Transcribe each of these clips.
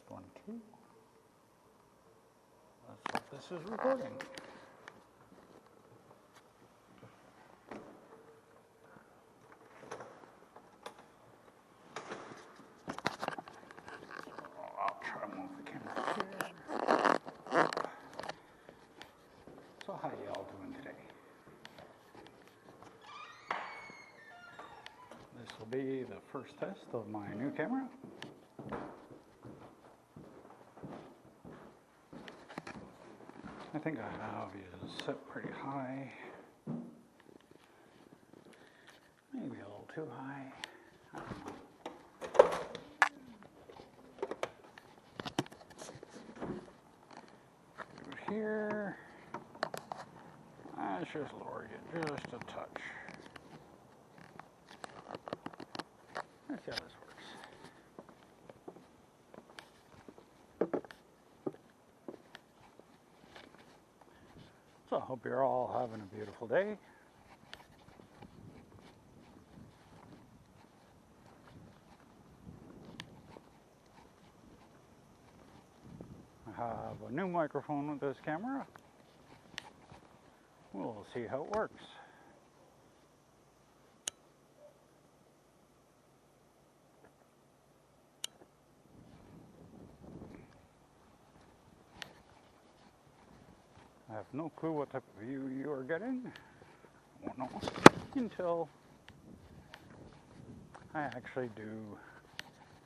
Test 1, 2. Let's hope this is recording. I'll try to move the camera here. So how y'all doing today? This will be the first test of my new camera. I think I have you set pretty high. Maybe a little too high. I don't know. Over here. Let's just lower it just a touch. Let's see how this works. So I hope you're all having a beautiful day. I have a new microphone with this camera. We'll see how it works. I have no clue what type of view you are getting. I won't know until I actually do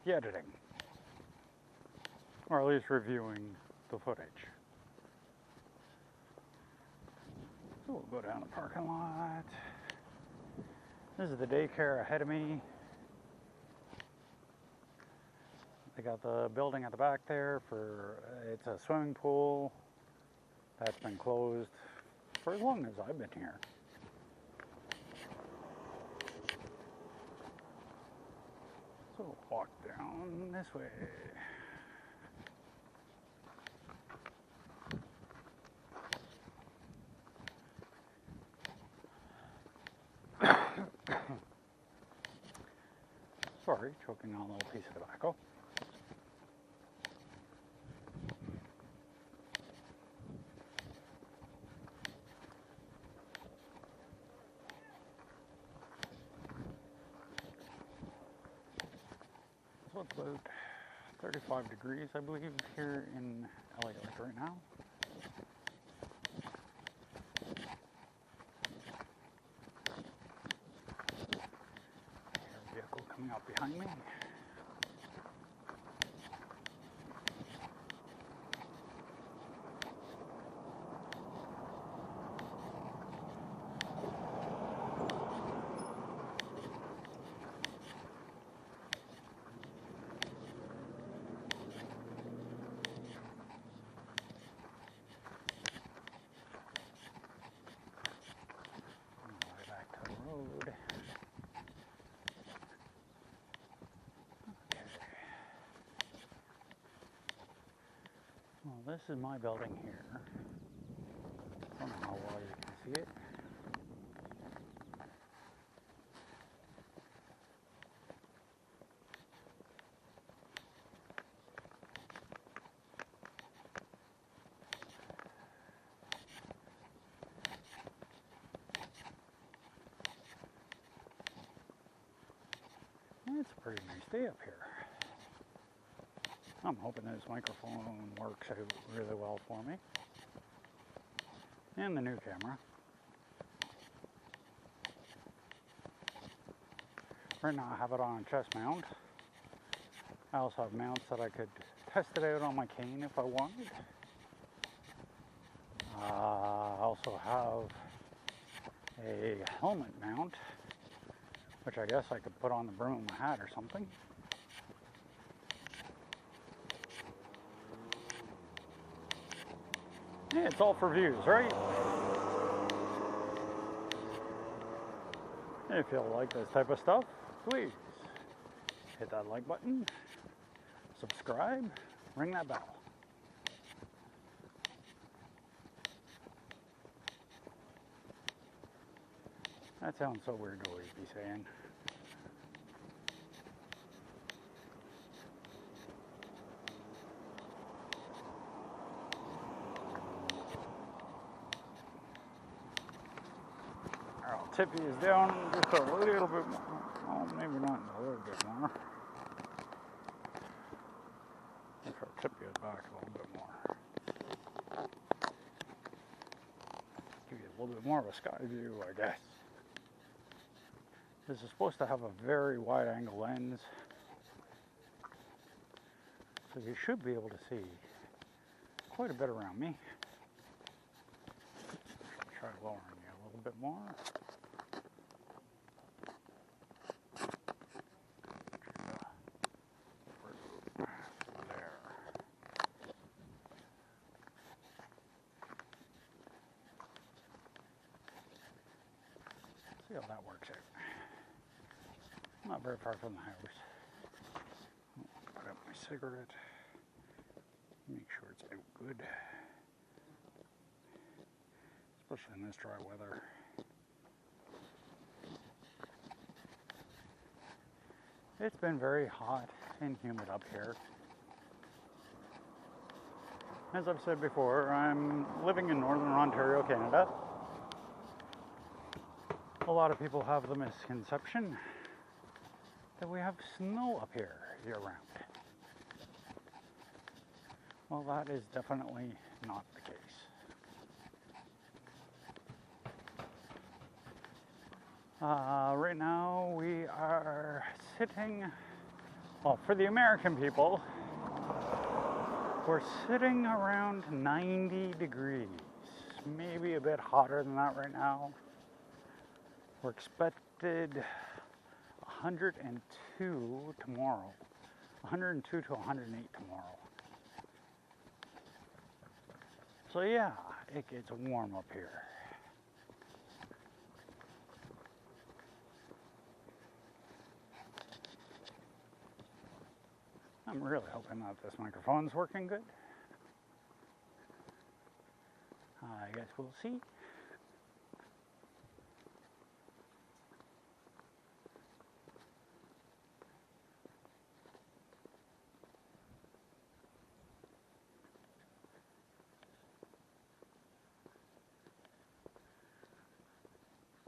the editing, or at least reviewing the footage. So we'll go down the parking lot. This is the daycare ahead of me. They got the building at the back there for, it's a swimming pool. That's been closed for as long as I've been here. So we'll walk down this way. Sorry, choking on a little piece of tobacco. So it's about 35 degrees, I believe, here in LA like right now. There's a vehicle coming up behind me. Well, this is my building here. I don't know how well you can see it. It's a pretty nice day up here. I'm hoping this microphone works out really well for me. And the new camera. Right now I have it on a chest mount. I also have mounts that I could test it out on my cane if I wanted. I also have a helmet mount, which I guess I could put on the brim of my hat or something. Yeah, it's all for views, right? If you like this type of stuff, please hit that like button, subscribe, ring that bell. That sounds so weird to always be saying. tippy is down just a little bit more. Oh, maybe not a little bit more. If our tippy is back a little bit more. Give you a little bit more of a sky view, I guess. This is supposed to have a very wide angle lens. So you should be able to see quite a bit around me. Try lowering you a little bit more. There. See how that works out. Not very far from the house. Put up my cigarette. Make sure it's out good. Especially in this dry weather. It's been very hot and humid up here. As I've said before, I'm living in Northern Ontario, Canada. A lot of people have the misconception that we have snow up here year-round. Well, that is definitely not the case. Right now we are sitting, well, for the American people, we're sitting around 90 degrees, maybe a bit hotter than that right now. We're expected 102 tomorrow, 102 to 108 tomorrow. So yeah, it gets warm up here. I'm really hoping that this microphone's working good. I guess we'll see.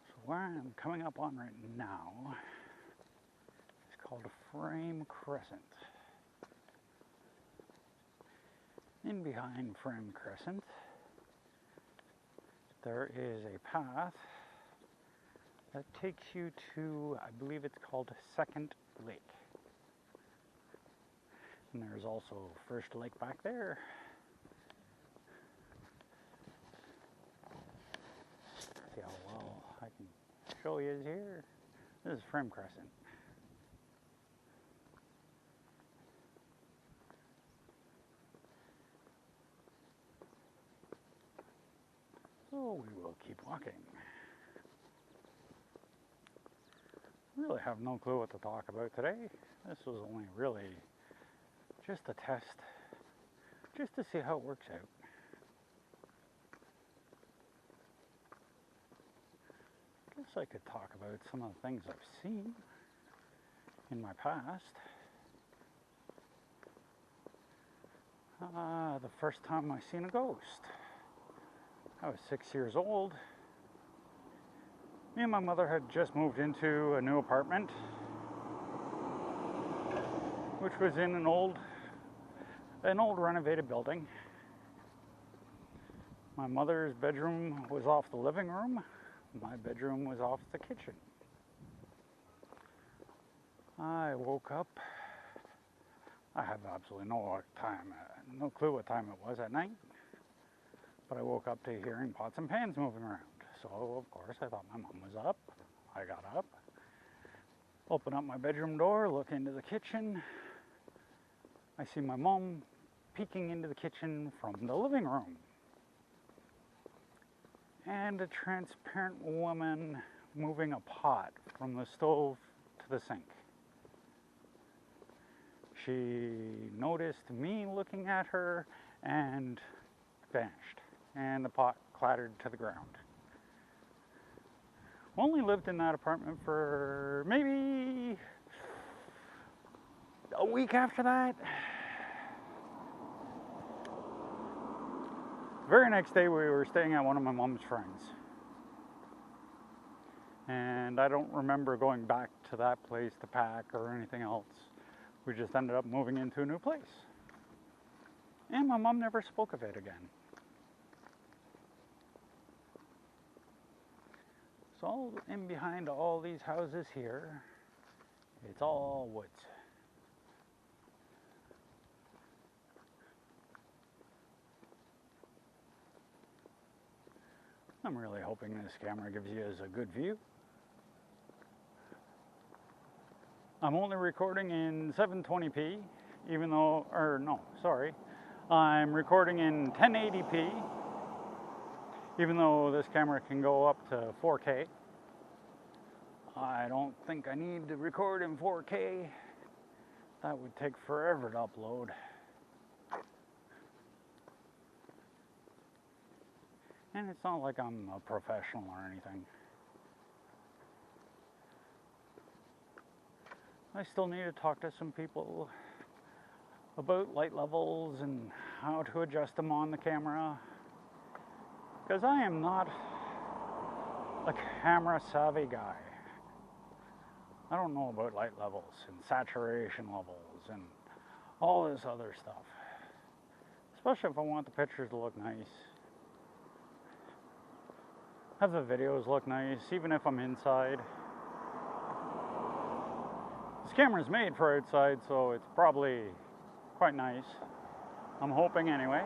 So where I'm coming up on right now is called Frame Crescent. In behind Frame Crescent, there is a path that takes you to, I believe it's called Second Lake. And there's also First Lake back there. See how well I can show you here. This is Frame Crescent. So we will keep walking. Really have no clue what to talk about today. This was only really just a test, just to see how it works out. Guess I could talk about some of the things I've seen in my past. The first time I seen a ghost, I was 6 years old. Me and my mother had just moved into a new apartment, which was in an old renovated building. My mother's bedroom was off the living room. My bedroom was off the kitchen. I woke up. I have absolutely no clue what time it was at night. But I woke up to hearing pots and pans moving around. So, of course, I thought my mom was up. I got up, opened up my bedroom door, look into the kitchen. I see my mom peeking into the kitchen from the living room. And a transparent woman moving a pot from the stove to the sink. She noticed me looking at her and vanished. And the pot clattered to the ground. Only lived in that apartment for maybe a week after that. The very next day we were staying at one of my mom's friends. And I don't remember going back to that place to pack or anything else. We just ended up moving into a new place. And my mom never spoke of it again. So in behind all these houses here, it's all woods. I'm really hoping this camera gives you a good view. I'm only recording in 720p, even though, or no, sorry. I'm recording in 1080p, even though this camera can go up to 4K. I don't think I need to record in 4K. That would take forever to upload. And it's not like I'm a professional or anything. I still need to talk to some people about light levels and how to adjust them on the camera. Because I am not a camera savvy guy. I don't know about light levels and saturation levels and all this other stuff. Especially if I want the pictures to look nice. Have the videos look nice, even if I'm inside. This camera's made for outside, so it's probably quite nice. I'm hoping anyway.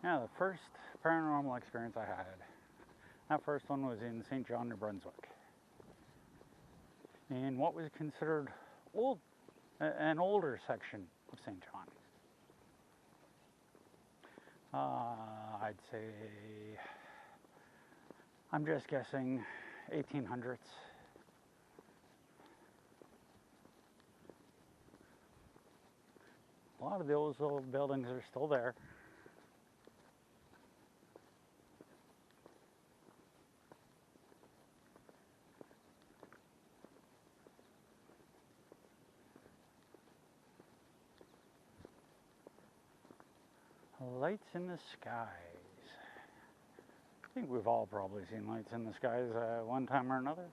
Yeah, the first paranormal experience I had, that first one was in St. John, New Brunswick. In what was considered an older section of St. John. I'd say, I'm just guessing 1800s. A lot of those old buildings are still there. Lights in the skies. I think we've all probably seen lights in the skies one time or another.